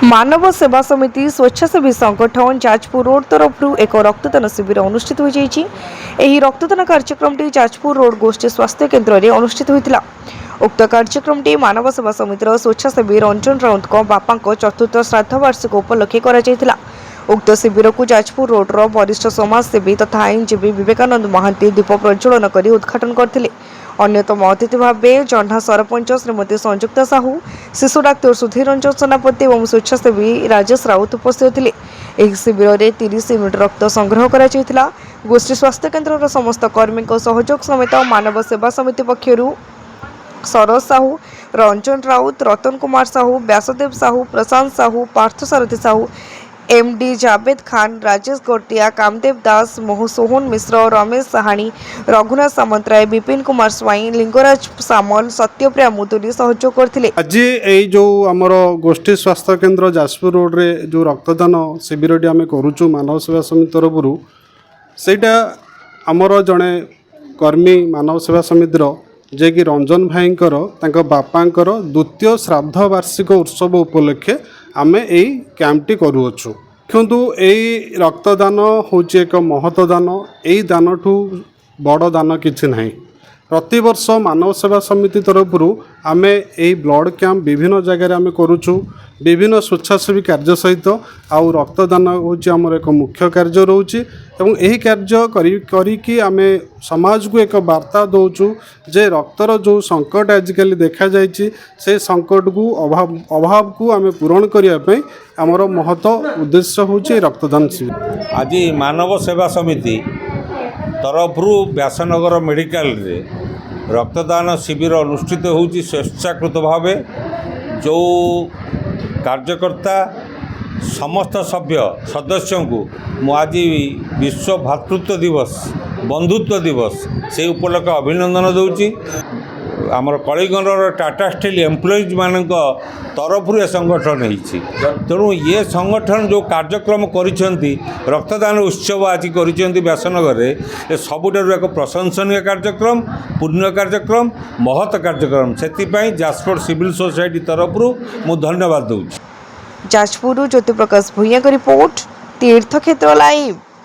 मानव सेवा समिति स्वेच्छासेवी संगठन जाजपुर रोड तरफ एक रक्तदान शिविर अनुष्ठित हो रक्तदान कार्यक्रम जाजपुर रोड गोष्ठी स्वास्थ्य केन्द्र में अनुष्ठित होता। उक्त कार्यक्रम मानव सेवा समितिर स्वेच्छासेवी रंजन राउत बापा चतुर्थ श्राद्ध वार्षिक उपलक्षे कर उक्त शिविर को जाजपुर रोड्र वरिष्ठ समाजसेवी तथा आईनजीवी विवेकानंद महांती दीप प्रज्वलन कर उद्घाटन करते। अन्यतम अतिथि भाव जह्ना सरपंच श्रीमती संयुक्ता साहू, शिशु डाक्तर सुधीर रंजन सेनापति और स्वेच्छासेवी राजेश राउत उपस्थित थे। शिविर में 30 यूनिट रक्त संग्रह कर गोष्ठी स्वास्थ्य केन्द्र समस्त कर्मी सहयोग समेत मानव सेवा समिति पक्षर सरोज साहू, रंजन राउत, रतन कुमार साहू, व्यासदेव साहू, प्रशांत साहू, पार्थसारथी साहू, एमडी जावेद खान, राजेश गोटिया, कामदेव दास, सोहन मिश्र, रमेश साहानी, रघुनाथ सामंतराय, विपिन कुमार स्वाई, लिंगराज सामल, सत्यप्रिया मुदुली सहयोग करथिले। आज ये जो आमर गोष्ठी स्वास्थ्य केन्द्र जाजपुर रोड रे जो रक्तदान शिविरटी आम करुचु मानव सेवा समिति तरफ सेटा आमर जड़े कर्मी मानव सेवा समितिर जे कि रंजन भाईंकर तांको बापांकर द्वितीय श्राद्ध वार्षिक उत्सव उपलक्षे आमे एई कैंपटी करूछु। किंतु एई रक्तदान होची एक महत दान। एई दानठू बड़ दान किछि नाही। प्रति वर्ष मानव सेवा समिति तरफ आमे एई ब्लड कैंप विभिन्न जगह आमे करूछु। विभिन्न स्वेच्छासेवी कार्य सहित आउ रक्तदान होची हमर एक मुख्य कार्य रोची एवं एही कार्य करी आमे समाज को एक वार्ता दौचु जे रक्तर जो संकट आजिकल देखा जाइछि से संकट को अभाव को आमे पूरण करिया पई हमर महत उद्देश्य होची रक्तदान शिविर। आज मानव सेवा समिति तरफ व्यासनगर मेडिकल रे रक्तदान शिविर अनुष्ठित होची स्वेच्छाकृत भावे। जो कार्यकर्ता समस्त सभ्य सदस्यों को आज विश्व भातृत्व दिवस बंधुत्व दिवस से उपलक्ष अभिनंदन दूची। आमर कलिंगर टाटा स्टील एम्प्लॉइज मान तरफ ये संगठन होती तेणु ये संगठन जो कार्यक्रम करिसेंती रक्तदान उत्सव आज करिसेंती व्यासनगर रे ये सबुठारु एक प्रशंसनीय कार्यक्रम पुण्य कार्यक्रम महत कार्यक्रम से जाजपुर सिविल सोसाइटी तरफ मु धन्यवाद दूँ। जाजपुर ज्योति प्रकाश भूया रिपोर्ट तीर्थक्षेत्र लाइव।